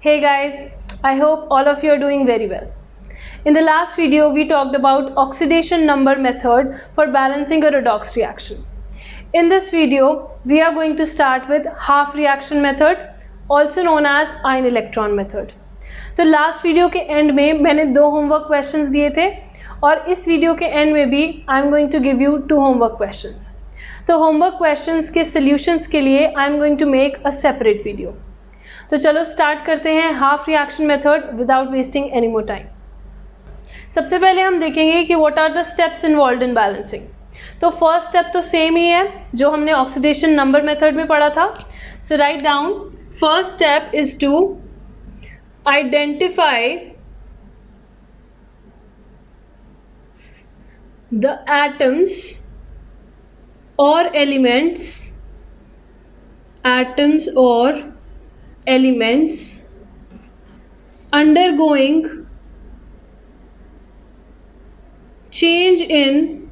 Hey guys, I hope all of you are doing very well. In the last video, we talked about oxidation number method for balancing a redox reaction. In this video, we are going to start with half reaction method, also known as ion electron method. तो last video के end में मैंने 2 homework questions दिए थे और इस video के end में भी I am going to give you 2 homework questions. तो होमवर्क क्वेश्चंस के सॉल्यूशंस के लिए I am going to make a separate video. तो चलो स्टार्ट करते हैं half reaction method without wasting any more time. सबसे पहले हम देखेंगे कि what are the steps involved in balancing. तो फर्स्ट स्टेप तो सेम ही है जो हमने ऑक्सीडेशन नंबर मेथड में पढ़ा था. So write down, first step is to identify the atoms or elements undergoing change in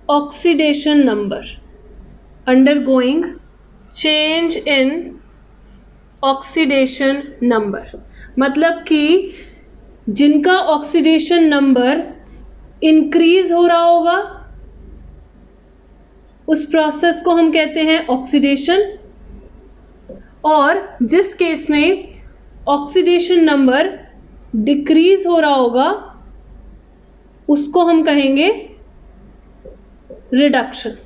oxidation number. Undergoing change in oxidation number मतलब कि जिनका ऑक्सीडेशन नंबर इंक्रीज हो रहा होगा उस प्रोसेस को हम कहते हैं ऑक्सीडेशन, और जिस केस में ऑक्सीडेशन नंबर डिक्रीज हो रहा होगा उसको हम कहेंगे रिडक्शन.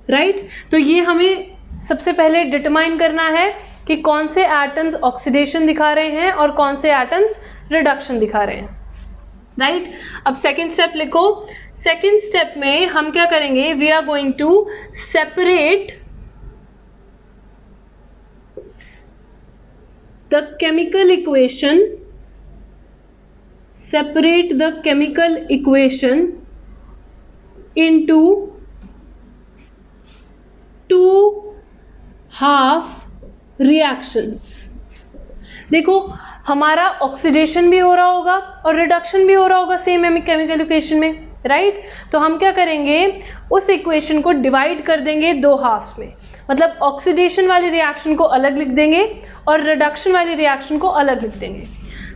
राइट. तो ये हमें सबसे पहले डिटरमाइन करना है कि कौन से एटम्स ऑक्सीडेशन दिखा रहे हैं और कौन से एटम्स रिडक्शन दिखा रहे हैं. राइट. अब सेकेंड स्टेप लिखो. सेकेंड स्टेप में हम क्या करेंगे, we are going to separate the chemical equation into 2 half reactions. देखो हमारा ऑक्सीडेशन भी हो रहा होगा और रिडक्शन भी हो रहा होगा सेम केमिकल इक्वेशन में. राइट. तो हम क्या करेंगे, उस इक्वेशन को डिवाइड कर देंगे 2 हाफ्स में. मतलब ऑक्सीडेशन वाली रिएक्शन को अलग लिख देंगे और रिडक्शन वाली रिएक्शन को अलग लिख देंगे.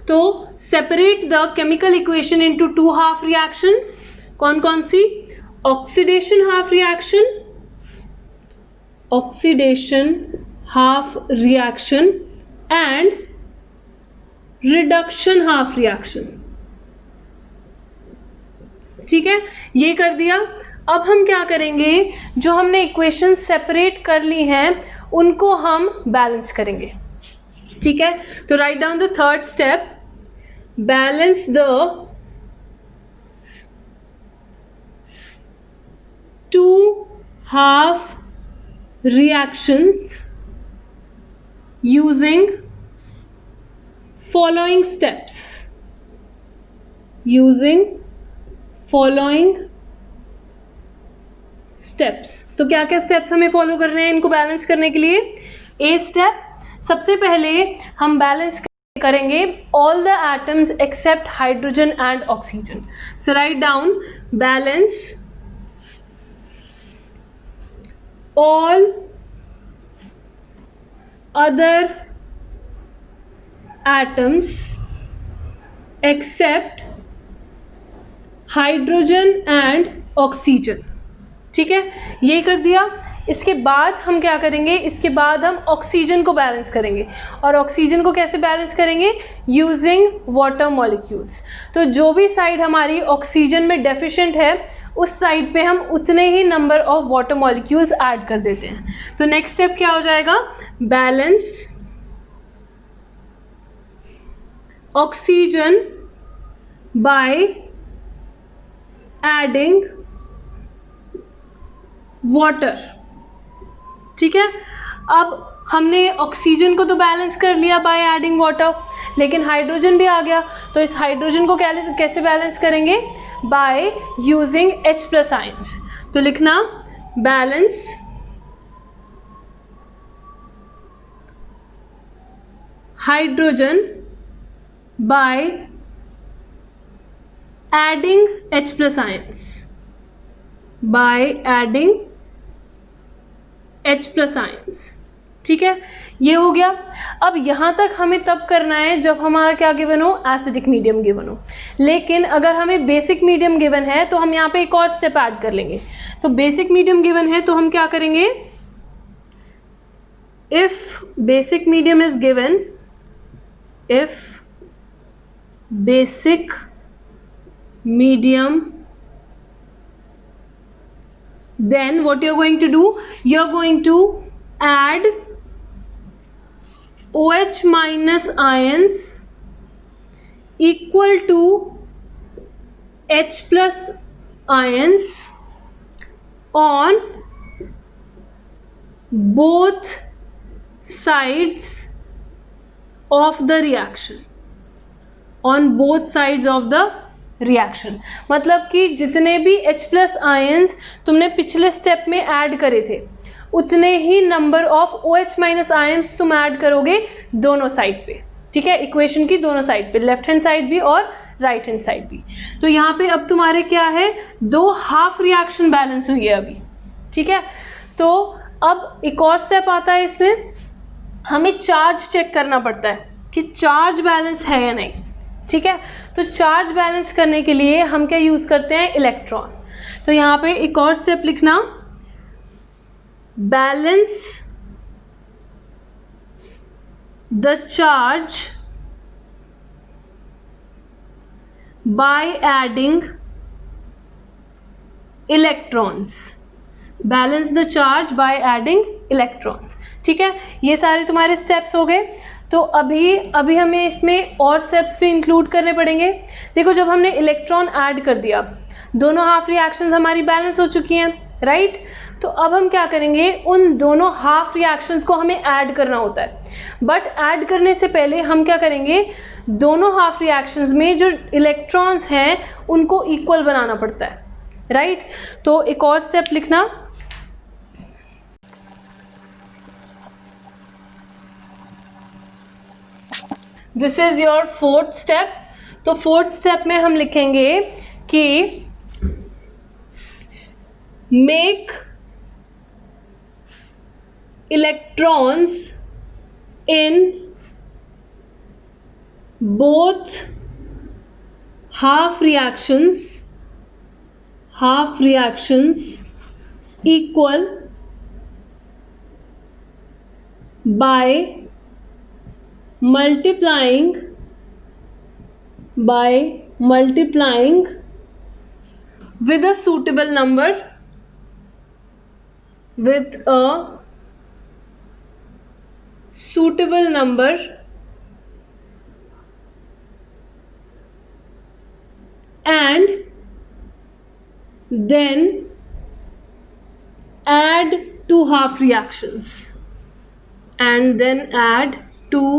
तो separate the chemical equation into 2 half reactions. कौन कौन सी? Oxidation half reaction and reduction half reaction. ठीक है, ये कर दिया. अब हम क्या करेंगे, जो हमने इक्वेशन सेपरेट कर ली हैं उनको हम बैलेंस करेंगे. ठीक है. तो write down the third step, balance the 2 half reactions using following steps. तो क्या क्या स्टेप्स हमें फॉलो करने हैं इनको बैलेंस करने के लिए. ए स्टेप, सबसे पहले हम बैलेंस करेंगे all the atoms except hydrogen and oxygen. So write down, balance all other atoms except hydrogen and oxygen. ठीक है, ये कर दिया. इसके बाद हम क्या करेंगे, इसके बाद हम ऑक्सीजन को बैलेंस करेंगे. और ऑक्सीजन को कैसे बैलेंस करेंगे, यूजिंग वाटर मॉलिक्यूल्स. तो जो भी साइड हमारी ऑक्सीजन में डेफिशिएंट है उस साइड पे हम उतने ही number of water molecules add कर देते हैं. तो नेक्स्ट स्टेप क्या हो जाएगा, balance oxygen by adding water. ठीक है. अब हमने ऑक्सीजन को तो बैलेंस कर लिया बाय एडिंग वाटर, लेकिन हाइड्रोजन भी आ गया. तो इस हाइड्रोजन को कैसे बैलेंस करेंगे, बाय यूजिंग H+ आयंस. तो लिखना balance hydrogen by adding H+ ions. by adding H+ ions. ठीक है, ये हो गया। अब यहाँ तक हमें तब करना है जब हमारा क्या गिवन हो, एसिडिक मीडियम गिवन हो। लेकिन अगर हमें बेसिक मीडियम गिवन है तो हम यहाँ पे एक और स्टेप ऐड कर लेंगे। तो बेसिक मीडियम गिवन है तो हम क्या करेंगे, if basic medium is given, if basic medium, then what you're going to do, you're going to add OH minus ions equal to H plus ions on both sides of the reaction, on both sides of the reaction. मतलब कि जितने भी H plus ions तुमने पिछले step में add करे थे उतने ही number of OH minus ions तुम ऐड करोगे दोनों साइड पे, ठीक है, इक्वेशन की दोनों साइड पे, लेफ्ट हैंड साइड भी और राइट हैंड साइड भी। तो यहाँ पे अब तुम्हारे क्या है, दो हाफ रिएक्शन बैलेंस हुई है अभी, ठीक है। तो अब एक और स्टेप आता है इसमें, हमें चार्ज चेक करना पड़ता है कि चार्ज बैलेंस है या नहीं, ठीक है। तो चार्ज बैलेंस करने के लिए हम क्या यूज करते हैं, इलेक्ट्रॉन। तो यहाँ पे एक और स्टेप लिखना, balance the charge by adding electrons, balance the charge by adding electrons, ठीक है। ये सारे तुम्हारे स्टेप्स हो गए। तो अभी हमें इसमें और स्टेप्स भी इंक्लूड करने पड़ेंगे। देखो, जब हमने इलेक्ट्रॉन ऐड कर दिया, दोनों हाफ रिएक्शंस हमारी बैलेंस हो चुकी हैं, राइट। तो अब हम क्या करेंगे, उन दोनों हाफ रिएक्शंस को हमें ऐड करना होता है। बट ऐड करने से पहले हम क्या करेंगे, दोनों हाफ रिएक्शंस में जो इलेक्ट्रॉन्स हैं उनको इक्वल बनाना पड़ता है, राइट। तो एक और स्टेप लिखना, this is your fourth step. तो फोर्थ स्टेप में हम लिखेंगे कि make electrons in both half reactions equal bye multiplying with a suitable number, with a suitable number and then add two half reactions, and then add two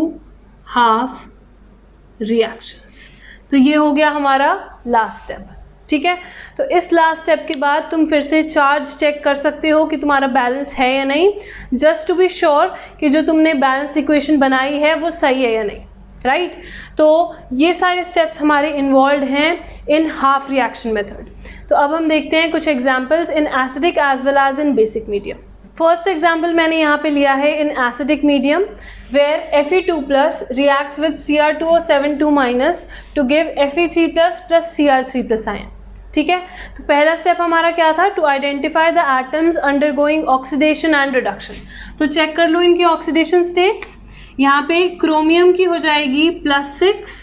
half reactions. तो ये हो गया हमारा last step, ठीक है। तो इस last step के बाद तुम फिर से चार्ज चेक कर सकते हो कि तुम्हारा बैलेंस है या नहीं, जस्ट टू बी श्योर कि जो तुमने बैलेंस इक्वेशन बनाई है वो सही है या नहीं, राइट। तो ये सारे स्टेप्स हमारे इन्वॉल्व हैं इन हाफ रिएक्शन मेथड। तो अब हम देखते हैं कुछ examples in acidic as well as in basic medium. First example मैंने यहाँ पे लिया है in acidic medium, where Fe2+ reacts with Cr2O7 to give Fe3+ plus Cr3+ ion, ठीक है। तो पहला स्टेप हमारा क्या था, to identify the atoms undergoing oxidation and reduction. तो चेक कर लो इनकी ऑक्सीडेशन स्टेट्स। यहाँ पे क्रोमियम की हो जाएगी +6,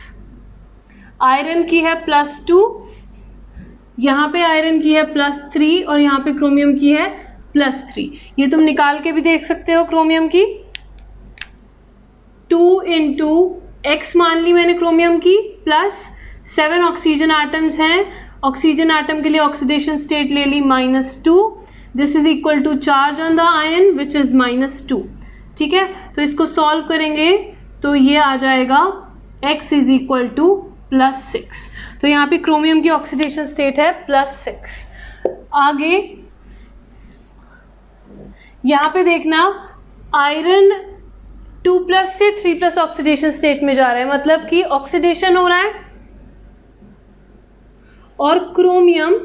आयरन की है +2, यहाँ पे आयरन की है +3 और यहाँ पे क्रोमियम की है +3। ये तुम निकाल के भी देख सकते हो। क्रोमियम की 2 × x मान ली मैंने क्रोमियम की, +7 ऑक्सीजन एटम्स हैं, ऑक्सीजन एटम के लिए ऑक्सीडेशन स्टेट ले ली -2, this is equal to charge on the ion which is -2, ठीक है। तो इसको सॉल्व करेंगे तो ये आ जाएगा x इज इक्वल टू +6। तो यहाँ पे क्रोमियम की ऑक्सीडेशन स्टेट है +6। आगे यहाँ पे देखना, आयरन 2+ से 3+ ऑक्सीडेशन स्टेट में जा रहा है, मतलब कि ऑक्सीडेशन हो रहा है, और क्रोमियम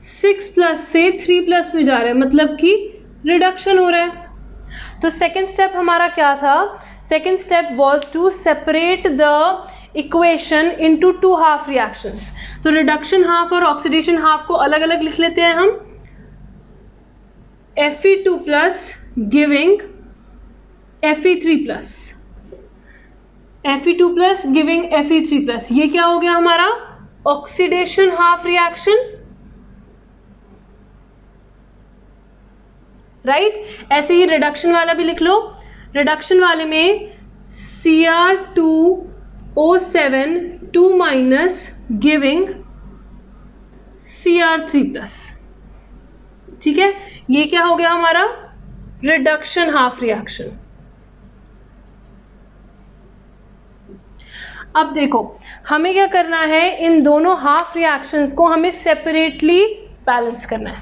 6+ से 3+ में जा रहा है, मतलब कि रिडक्शन हो रहा है। तो सेकेंड स्टेप हमारा क्या था? Second step was to separate the equation into two half reactions. तो रिडक्शन हाफ और ऑक्सीडेशन हाफ को अलग अलग लिख लेते हैं हम। Fe2 plus giving Fe3 plus, Fe2 plus giving Fe3 plus, ये क्या हो गया हमारा? Oxidation half reaction, right. ऐसे ही रिडक्शन वाला भी लिख लो। रिडक्शन वाले में Cr2O7 2 minus giving Cr3 plus, ठीक है। ये क्या हो गया हमारा? Reduction half reaction. अब देखो हमें क्या करना है, इन दोनों हाफ रिएक्शंस को हमें सेपरेटली बैलेंस करना है,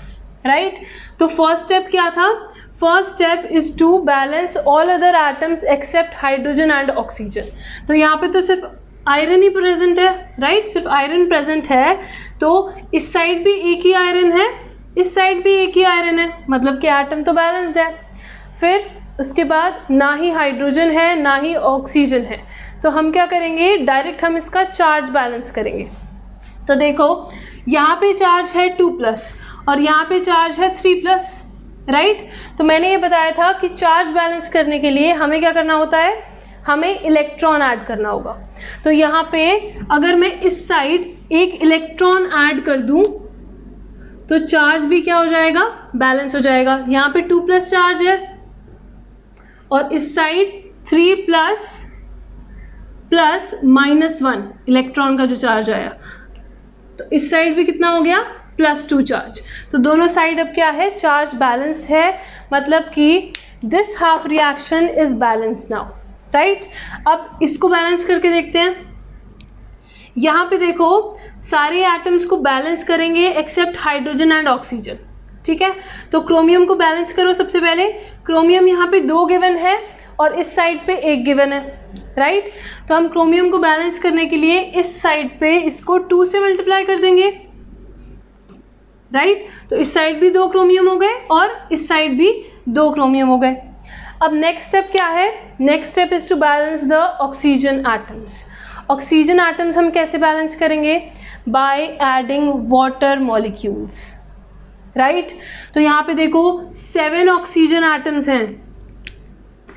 राइट। तो फर्स्ट स्टेप क्या था? First step is to balance all other atoms except hydrogen and oxygen. तो यहाँ पे तो सिर्फ आयरन ही प्रेजेंट है, राइट, सिर्फ आयरन प्रेजेंट है। तो इस साइड भी एक ही आयरन है, इस साइड भी एक ही आयरन है, मतलब कि एटम तो बैलेंस्ड है। फिर उसके बाद ना ही हाइड्रोजन है ना ही ऑक्सीजन है, तो हम क्या करेंगे? डायरेक्ट हम इसका चार्ज बैलेंस करेंगे। तो देखो यहाँ पे चार्ज है 2 प्लस और यहाँ पे चार्ज है 3 प्लस, राइट। तो मैंने ये बताया था कि चार्ज बैलेंस करने के लिए हमें क्या करना होता है? हमें इलेक्ट्रॉन ऐड करना होगा। तो यहाँ पे अगर मैं इस साइड एक इलेक्ट्रॉन ऐड कर दूँ तो चार्ज भी क्या हो जाएगा? बैलेंस हो जाएगा। यहाँ पे 2 प्लस चार्ज है और इस साइड 3 प्लस प्लस -1 इलेक्ट्रॉन का जो चार्ज आया, तो इस साइड भी कितना हो गया? +2 चार्ज। तो दोनों साइड अब क्या है? चार्ज बैलेंस्ड है, मतलब कि this half reaction is balanced now, right. अब इसको बैलेंस करके देखते हैं। यहाँ पे देखो सारे एटम्स को बैलेंस करेंगे एक्सेप्ट हाइड्रोजन एंड ऑक्सीजन, ठीक है। तो क्रोमियम को बैलेंस करो सबसे पहले। क्रोमियम यहाँ पे 2 गिवन है और इस साइड पे 1 गिवन है, राइट। तो हम क्रोमियम को बैलेंस करने के लिए इस साइड पे इसको 2 से मल्टीप्लाई कर देंगे, राइट। तो इस साइड भी 2 क्रोमियम हो गए और इस साइड भी 2 क्रोमियम हो गए। अब नेक्स्ट स्टेप क्या है? Next step is to balance the oxygen atoms. Oxygen atoms हम कैसे बैलेंस करेंगे? By adding water molecules, right. तो यहाँ पे देखो 7 ऑक्सीजन एटम्स हैं,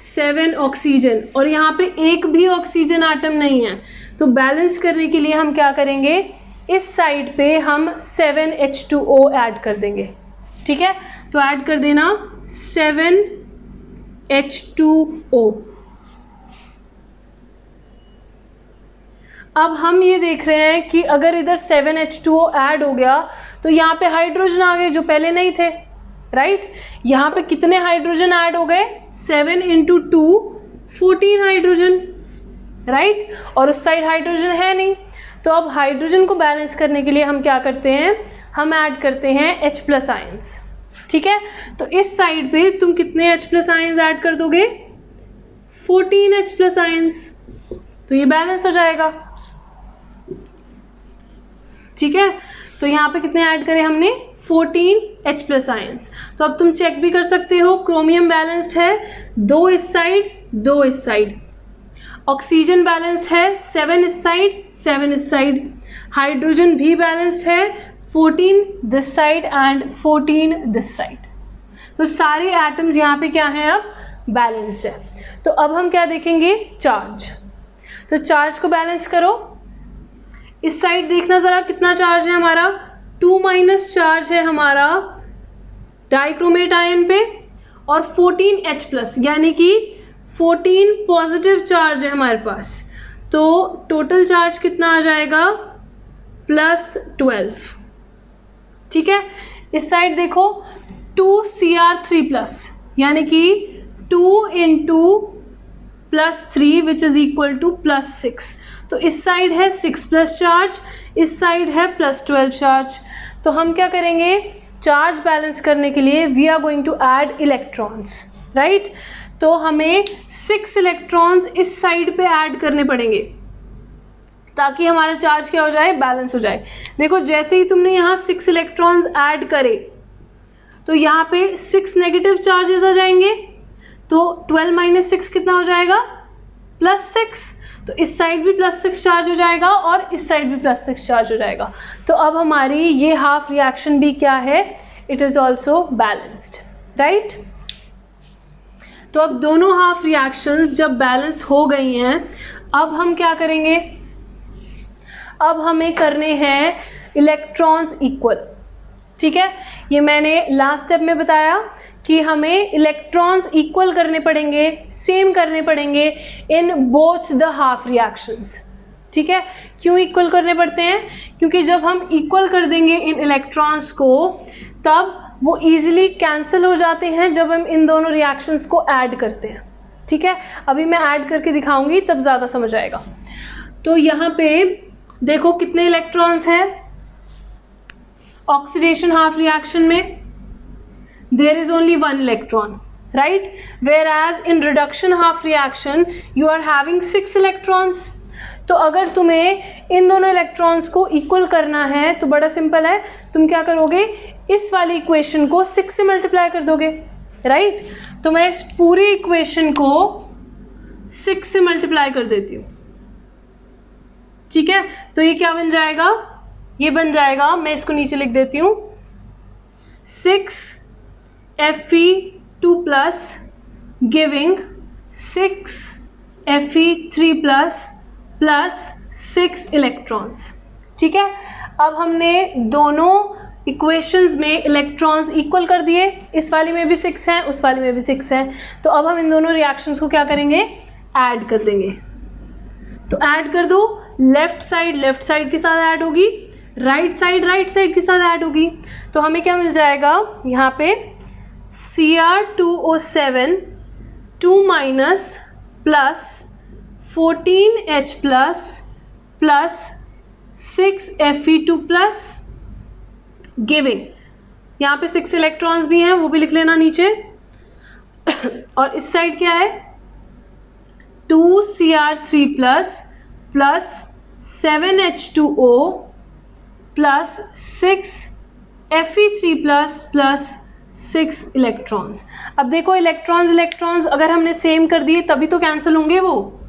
7 ऑक्सीजन, और यहाँ पे एक भी ऑक्सीजन एटम नहीं है। तो बैलेंस करने के लिए हम क्या करेंगे? इस साइड पे हम 7H2O ऐड कर देंगे, ठीक है। तो ऐड कर देना 7H2O। अब हम ये देख रहे हैं कि अगर इधर 7H2O ऐड हो गया तो यहाँ पे हाइड्रोजन आ गए जो पहले नहीं थे, राइट। यहाँ पे कितने हाइड्रोजन ऐड हो गए? 7 × 2 14 हाइड्रोजन, राइट। और उस साइड हाइड्रोजन है नहीं। तो अब हाइड्रोजन को बैलेंस करने के लिए हम क्या करते हैं? हम ऐड करते हैं H+ आयंस, ठीक है। तो इस साइड पे तुम कितने H+ आयंस ऐड कर दोगे? 14 H+ आयंस। तो ये बैलेंस हो जाएगा, ठीक है। तो यहाँ पे कितने ऐड करें हमने? 14 H+ आयंस। तो अब तुम चेक भी कर सकते हो, क्रोमियम बैलेंस्ड है 2 इस साइड 2 इस साइड। ऑक्सीजन बैलेंस्ड है 7 इस साइड 7 इस साइड। हाइड्रोजन भी बैलेंस्ड है 14 this side and 14 this side. तो सारे एटम्स यहाँ पे क्या हैं? अब बैलेंस्ड है। तो अब हम क्या देखेंगे? चार्ज। तो चार्ज को बैलेंस करो। इस साइड देखना ज़रा कितना चार्ज है हमारा? 2- चार्ज है हमारा डाइक्रोमेट आयन पे और 14 H+, यानी कि 14 पॉजिटिव चार्ज है हमारे पास। तो टोटल चार्ज कितना आ जाएगा? +12, ठीक है। इस साइड देखो 2Cr3+, यानी कि 2 × +3 विच इज़ इक्वल टू +6। तो इस साइड है 6+ चार्ज, इस साइड है +12 चार्ज। तो हम क्या करेंगे? चार्ज बैलेंस करने के लिए we are going to add electrons, right. तो हमें 6 इलेक्ट्रॉन्स इस साइड पे ऐड करने पड़ेंगे ताकि हमारा चार्ज क्या हो जाए? बैलेंस हो जाए। देखो जैसे ही तुमने यहाँ 6 इलेक्ट्रॉन्स ऐड करे तो यहाँ पे 6 नेगेटिव चार्जेस आ जाएंगे। तो 12 माइनस 6 कितना हो जाएगा, +6। तो इस साइड भी +6 चार्ज हो जाएगा और इस साइड भी +6 चार्ज हो जाएगा। तो अब हमारी ये हाफ रिएक्शन भी क्या है, it is also balanced, right. तो अब दोनों हाफ रिएक्शंस जब बैलेंस हो गई हैं, अब हम क्या करेंगे, अब हमें करने हैं इलेक्ट्रॉन्स इक्वल, ठीक है। ये मैंने लास्ट स्टेप में बताया कि हमें इलेक्ट्रॉन्स इक्वल करने पड़ेंगे, सेम करने पड़ेंगे इन बोथ द हाफ रिएक्शंस, ठीक है। क्यों इक्वल करने पड़ते हैं, क्योंकि जब हम इक्वल कर देंगे इन इलेक्ट्रॉन्स को तब वो इजीली कैंसिल हो जाते हैं जब हम इन दोनों रिएक्शंस को ऐड करते हैं, ठीक है। अभी मैं ऐड करके दिखाऊंगी तब ज़्यादा समझ आएगा। तो यहाँ पे देखो कितने इलेक्ट्रॉन्स हैं ऑक्सीडेशन हाफ रिएक्शन में, there is only one electron, right, whereas in reduction half reaction you are having 6 electrons। तो अगर तुम्हें इन दोनों इलेक्ट्रॉन्स को इक्वल करना है तो बड़ा सिंपल है, तुम क्या करोगे, इस वाली इक्वेशन को 6 से मल्टीप्लाई कर दोगे, राइट। तो मैं इस पूरी इक्वेशन को 6 से मल्टीप्लाई कर देती हूँ, ठीक है। तो ये क्या बन जाएगा, ये बन जाएगा, मैं इसको नीचे लिख देती हूँ, 6 Fe2+ giving 6 Fe3+ plus 6 electrons, ठीक है। अब हमने दोनों इक्वेशंस में इलेक्ट्रॉन्स इक्वल कर दिए, इस वाली में भी 6 हैं, उस वाली में भी 6 हैं। तो अब हम इन दोनों रिएक्शंस को क्या करेंगे, ऐड कर देंगे। तो ऐड कर दो, लेफ्ट साइड के साथ ऐड होगी, राइट साइड के साथ ऐड होगी। तो हमें क्या मिल जाएगा, यहाँ पे Cr2O7 2- plus 14H+ plus 6 Fe2+ giving, यहाँ पे 6 इलेक्ट्रॉन्स भी हैं, वो भी लिख लेना नीचे। और इस साइड क्या है, 2Cr3+ plus 7H2O plus 6 Fe3+ plus 6 electrons. अब देखो इलेक्ट्रॉन्स अगर हमने सेम कर दिए तभी तो कैंसिल होंगे वो,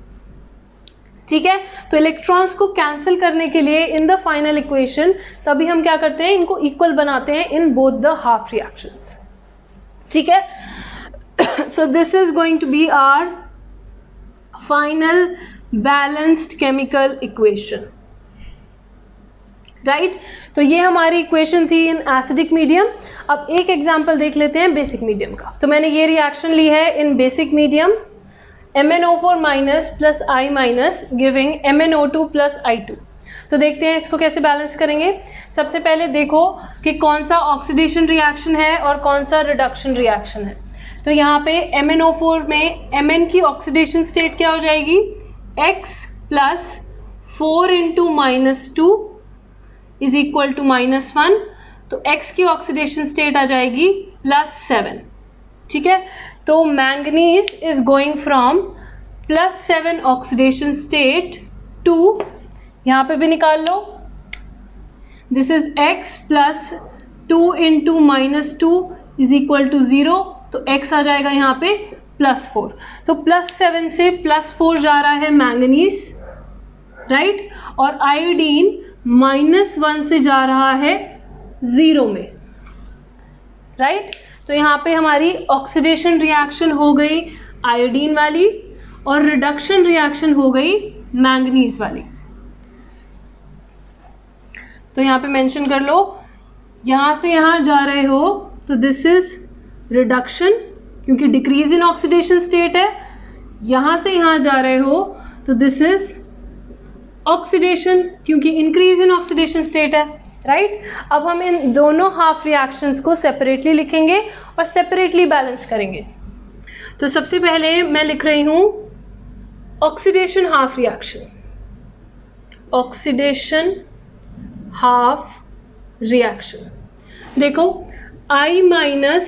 ठीक है। तो इलेक्ट्रॉन्स को कैंसिल करने के लिए इन द फाइनल इक्वेशन तभी हम क्या करते हैं, इनको इक्वल बनाते हैं in both the half reactions, ठीक है। So this is going to be our final balanced chemical equation, right. तो ये हमारी इक्वेशन थी इन एसिडिक मीडियम। अब एक एग्जांपल देख लेते हैं बेसिक मीडियम का। तो मैंने ये रिएक्शन ली है in basic medium, MnO4- plus I- giving MnO2 plus I2। तो देखते हैं इसको कैसे बैलेंस करेंगे। सबसे पहले देखो कि कौन सा ऑक्सीडेशन रिएक्शन है और कौन सा रिडक्शन रिएक्शन है। तो यहाँ पे MnO4 में Mn की ऑक्सीडेशन स्टेट क्या हो जाएगी, X plus 4 × -2 is equal to -1। तो X की ऑक्सीडेशन स्टेट आ जाएगी +7, ठीक है। तो manganese is going from +7 oxidation state to, यहाँ पे भी निकाल लो, this is X plus 2 × -2 is equal to 0। तो X आ जाएगा यहाँ पे +4। तो +7 से +4 जा रहा है मैंगनीज, राइट, और आयोडीन -1 से जा रहा है 0 में, राइट। तो यहाँ पे हमारी ऑक्सीडेशन रिएक्शन हो गई आयोडीन वाली और रिडक्शन रिएक्शन हो गई मैंगनीज वाली। तो यहाँ पे मेंशन कर लो, यहाँ से यहाँ जा रहे हो तो दिस इज रिडक्शन क्योंकि डिक्रीज इन ऑक्सीडेशन स्टेट है, यहाँ से यहाँ जा रहे हो तो दिस इज ऑक्सीडेशन क्योंकि इंक्रीज इन ऑक्सीडेशन स्टेट है, राइट। अब हम इन दोनों हाफ रिएक्शंस को सेपरेटली लिखेंगे और सेपरेटली बैलेंस करेंगे। तो सबसे पहले मैं लिख रही हूँ oxidation half reaction, oxidation half reaction. देखो I-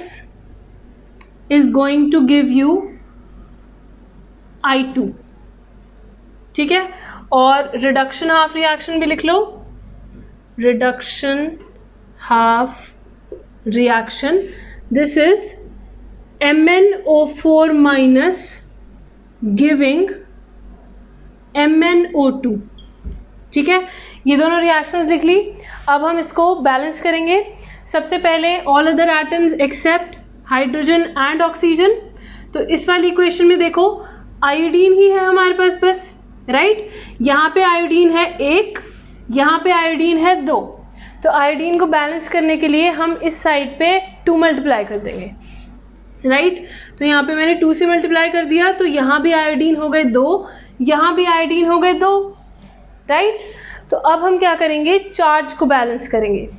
is going to give you I2, ठीक है। और रिडक्शन हाफ रिएक्शन भी लिख लो, reduction half reaction, this is MnO4 minus giving MnO2। ठीक है, ये दोनों रिएक्शंस लिख ली। अब हम इसको बैलेंस करेंगे। सबसे पहले all other atoms except hydrogen and oxygen. तो इस वाली इक्वेशन में देखो आयोडीन ही है हमारे पास बस, राइट। यहाँ पे आयोडीन है 1, यहाँ पे आयोडीन है 2। तो आयोडीन को बैलेंस करने के लिए हम इस साइड पे 2 मल्टीप्लाई कर देंगे, राइट। तो यहाँ पे मैंने 2 से मल्टीप्लाई कर दिया, तो यहाँ भी आयोडीन हो गए 2, यहाँ भी आयोडीन हो गए 2, राइट। तो अब हम क्या करेंगे, चार्ज को बैलेंस करेंगे।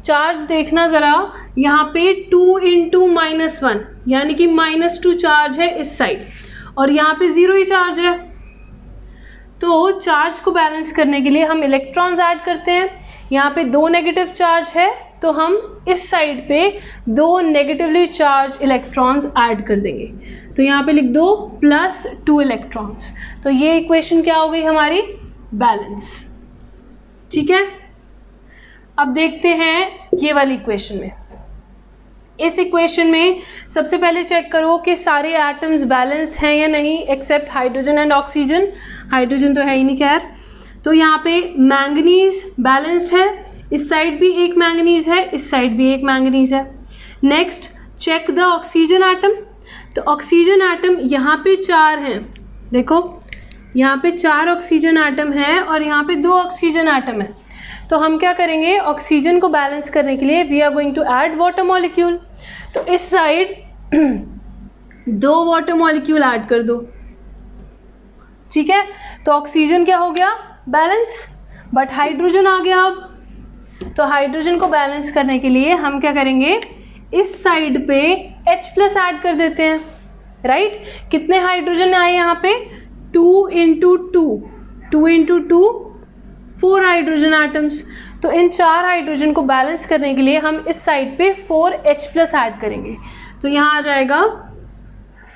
चार्ज देखना ज़रा, यहाँ पे 2 × -1 यानी कि -2 चार्ज है इस साइड, और यहाँ पे 0 ही चार्ज है। तो चार्ज को बैलेंस करने के लिए हम इलेक्ट्रॉन्स ऐड करते हैं। यहाँ पे 2 नेगेटिव चार्ज है, तो हम इस साइड पे 2 नेगेटिवली चार्ज इलेक्ट्रॉन्स ऐड कर देंगे। तो यहाँ पे लिख दो +2 इलेक्ट्रॉन्स। तो ये इक्वेशन क्या हो गई हमारी, बैलेंस। ठीक है, अब देखते हैं ये वाली इक्वेशन में। इस इक्वेशन में सबसे पहले चेक करो कि सारे एटम्स बैलेंस्ड हैं या नहीं, except hydrogen and oxygen. Hydrogen तो है ही नहीं खैर। तो यहाँ पे मैंगनीज बैलेंस्ड है, इस साइड भी एक मैंगनीज है, इस साइड भी एक मैंगनीज है। Next check the oxygen atom. तो ऑक्सीजन एटम यहाँ पे 4 हैं, देखो यहाँ पे 4 ऑक्सीजन एटम है और यहाँ पे 2 ऑक्सीजन एटम है। तो हम क्या करेंगे, ऑक्सीजन को बैलेंस करने के लिए we are going to add water molecule. तो इस साइड 2 वाटर मॉलिक्यूल ऐड कर दो। ठीक है, तो ऑक्सीजन क्या हो गया, बैलेंस। बट हाइड्रोजन आ गया अब। तो हाइड्रोजन को बैलेंस करने के लिए हम क्या करेंगे, इस साइड पे H+ ऐड कर देते हैं, राइट। कितने हाइड्रोजन आए यहाँ पे, 2 × 2 4 हाइड्रोजन एटम्स। तो इन 4 हाइड्रोजन को बैलेंस करने के लिए हम इस साइड पे 4H+ ऐड करेंगे। तो यहाँ आ जाएगा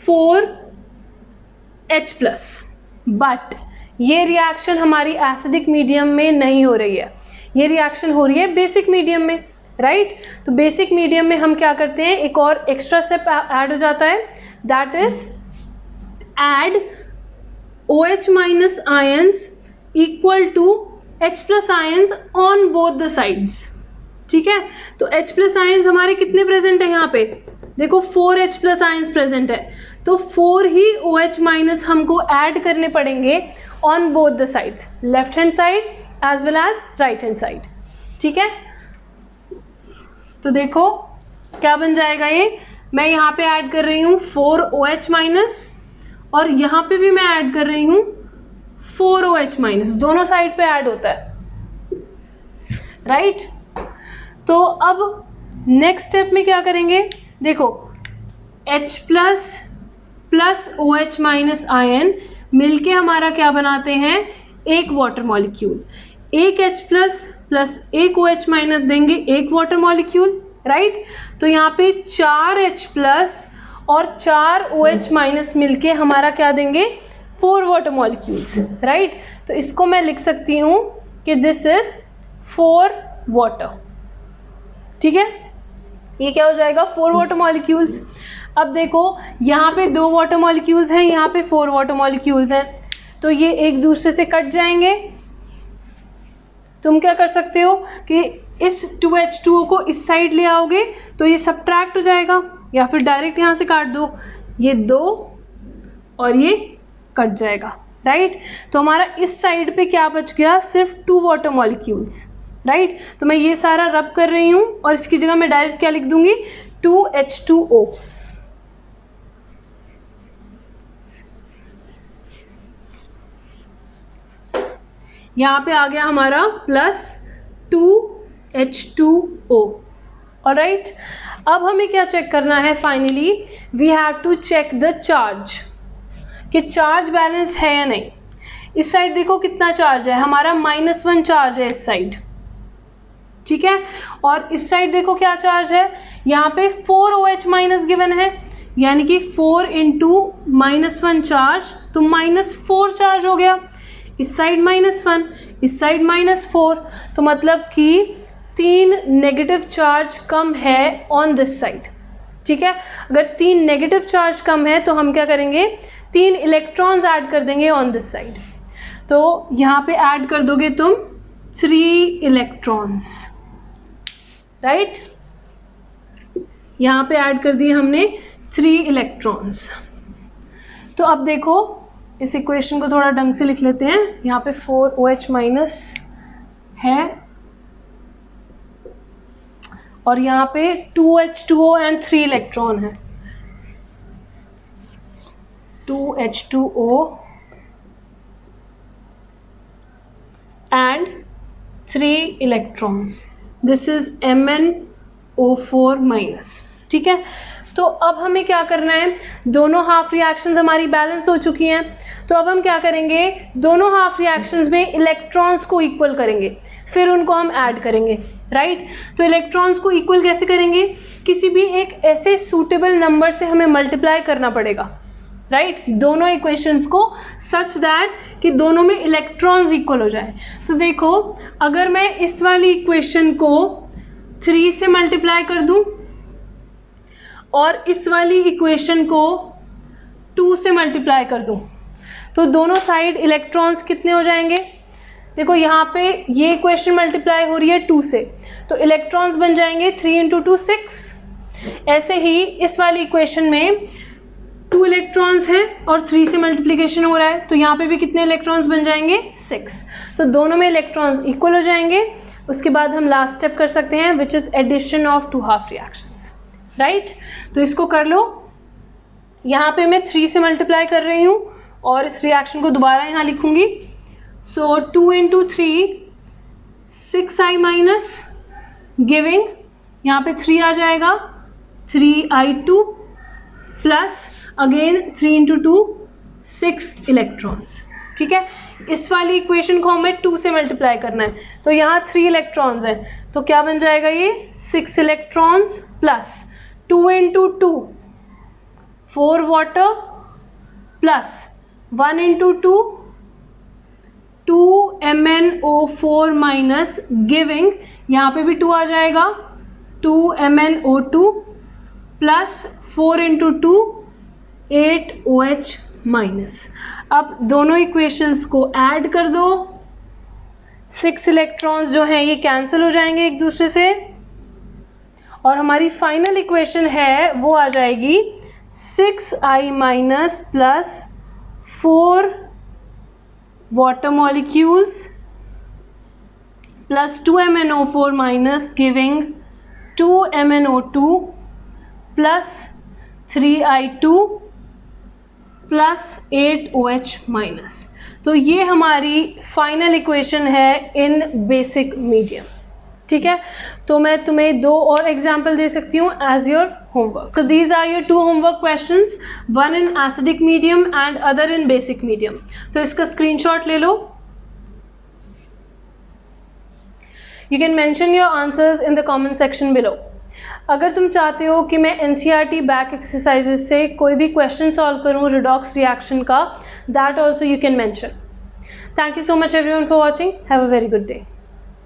4H+। बट ये रिएक्शन हमारी एसिडिक मीडियम में नहीं हो रही है, ये रिएक्शन हो रही है बेसिक मीडियम में, राइट। तो बेसिक मीडियम में हम क्या करते हैं, एक और एक्स्ट्रा स्टेप ऐड हो जाता है, that is add OH- ions equal to H+ ions on both the sides. ठीक है, तो H+ आयंस हमारे कितने प्रेजेंट है यहाँ पे, देखो 4H+ आयंस प्रेजेंट है, तो 4 ही OH- हमको ऐड करने पड़ेंगे on both the sides, left hand side as well as right hand side. ठीक है, तो देखो क्या बन जाएगा ये, मैं यहाँ पे ऐड कर रही हूँ 4OH- और यहाँ पे भी मैं ऐड कर रही हूँ 4OH-, दोनों साइड पे ऐड होता है, राइट। तो अब नेक्स्ट स्टेप में क्या करेंगे, देखो H+ प्लस OH- आयन मिलके हमारा क्या बनाते हैं, एक वाटर मॉलिक्यूल। एक H+ प्लस एक OH- देंगे एक वाटर मॉलिक्यूल, राइट। तो यहाँ पे 4 H+ और 4 OH- मिलके हमारा क्या देंगे, 4 वाटर मॉलिक्यूल्स, राइट। तो इसको मैं लिख सकती हूँ कि दिस इज 4 वाटर। ठीक है, ये क्या हो जाएगा, 4 वाटर मॉलिक्यूल्स। अब देखो यहाँ पे 2 वाटर मॉलिक्यूल्स हैं, यहाँ पे 4 वाटर मॉलिक्यूल्स हैं, तो ये एक दूसरे से कट जाएंगे। तुम क्या कर सकते हो कि इस 2H2O को इस साइड ले आओगे तो ये सब्ट्रैक्ट हो जाएगा, या फिर डायरेक्ट यहाँ से काट दो, ये 2 और ये कट जाएगा, राइट। तो हमारा इस साइड पे क्या बच गया, सिर्फ 2 वाटर मॉलिक्यूल्स, राइट। तो मैं ये सारा रब कर रही हूँ और इसकी जगह मैं डायरेक्ट क्या लिख दूंगी, 2H2O। यहाँ पे आ गया हमारा +2H2O, ऑलराइट। अब हमें क्या चेक करना है, finally we have to check the charge, कि चार्ज बैलेंस है या नहीं। इस साइड देखो कितना चार्ज है, हमारा -1 चार्ज है इस साइड, ठीक है। और इस साइड देखो क्या चार्ज है, यहाँ पे 4 OH- गिवन है, यानी कि 4 × -1 चार्ज, तो -4 चार्ज हो गया। इस साइड -1, इस साइड -4, तो मतलब कि 3 नेगेटिव चार्ज कम है ऑन दिस साइड, ठीक है। अगर 3 नेगेटिव चार्ज कम है तो हम क्या करेंगे, 3 इलेक्ट्रॉन्स ऐड कर देंगे ऑन दिस साइड। तो यहाँ पे ऐड कर दोगे तुम 3 इलेक्ट्रॉन्स, राइट। यहाँ पे ऐड कर दिए हमने 3 इलेक्ट्रॉन्स। तो अब देखो इस इक्वेशन को थोड़ा ढंग से लिख लेते हैं। यहाँ पे 4OH माइनस है और यहाँ पे 2H2O एंड 3 इलेक्ट्रॉन है। 2H2O and 3 electrons. This is MnO4 minus, ठीक है। तो अब हमें क्या करना है, दोनों हाफ रिएक्शंस हमारी बैलेंस हो चुकी हैं। तो अब हम क्या करेंगे, दोनों हाफ रिएक्शंस में इलेक्ट्रॉन्स को इक्वल करेंगे, फिर उनको हम ऐड करेंगे, राइट। तो इलेक्ट्रॉन्स को इक्वल कैसे करेंगे, किसी भी एक ऐसे सूटेबल नंबर से हमें मल्टीप्लाई करना पड़ेगा, राइट, दोनों इक्वेशंस को सच दैट कि दोनों में इलेक्ट्रॉन्स इक्वल हो जाए। तो देखो अगर मैं इस वाली इक्वेशन को 3 से मल्टीप्लाई कर दूं और इस वाली इक्वेशन को 2 से मल्टीप्लाई कर दूं, तो दोनों साइड इलेक्ट्रॉन्स कितने हो जाएंगे। देखो यहाँ पे ये इक्वेशन मल्टीप्लाई हो रही है 2 से, तो इलेक्ट्रॉन्स बन जाएंगे 3 × 2 6। ऐसे ही इस वाली इक्वेशन में 2 इलेक्ट्रॉन्स हैं और 3 से मल्टीप्लिकेशन हो रहा है, तो यहाँ पे भी कितने इलेक्ट्रॉन्स बन जाएंगे 6। तो दोनों में इलेक्ट्रॉन्स इक्वल हो जाएंगे। उसके बाद हम लास्ट स्टेप कर सकते हैं which is addition of 2 half reactions, right. तो इसको कर लो। यहाँ पे मैं 3 से मल्टीप्लाई कर रही हूँ और इस रिएक्शन को दोबारा यहाँ लिखूँगी। सो 2 × 3 6I माइनस गिविंग, यहाँ पे 3 आ जाएगा 3I2 प्लस अगेन 3 × 2 6 इलेक्ट्रॉन्स, ठीक है। इस वाली इक्वेशन को हमें 2 से मल्टीप्लाई करना है, तो यहाँ 3 इलेक्ट्रॉन्स है, तो क्या बन जाएगा ये 6 electrons plus 2 × 2 4 water plus 1 × 2 2 MnO4 minus giving, यहाँ पे भी 2 आ जाएगा 2 MnO2 प्लस 4 × 2 8 OH माइनस। अब दोनों इक्वेशंस को ऐड कर दो, 6 इलेक्ट्रॉन्स जो हैं ये कैंसिल हो जाएंगे एक दूसरे से और हमारी फाइनल इक्वेशन है वो आ जाएगी 6I minus plus 4 water molecules plus 2 MnO4 minus giving 2 MnO2 plus 3I2 plus 8 OH minus. तो ये हमारी फाइनल इक्वेशन है इन बेसिक मीडियम, ठीक है। तो मैं तुम्हें 2 और एग्जाम्पल दे सकती हूँ as your homework. So these are your 2 homework questions, one in acidic medium and other in basic medium. तो इसका स्क्रीनशॉट ले लो। You can mention your answers in the comment section below. अगर तुम चाहते हो कि मैं NCERT बैक एक्सरसाइजेस से कोई भी क्वेश्चन सॉल्व करूँ रिडॉक्स रिएक्शन का, that also you can mention. Thank you so much everyone for watching. Have a very good day.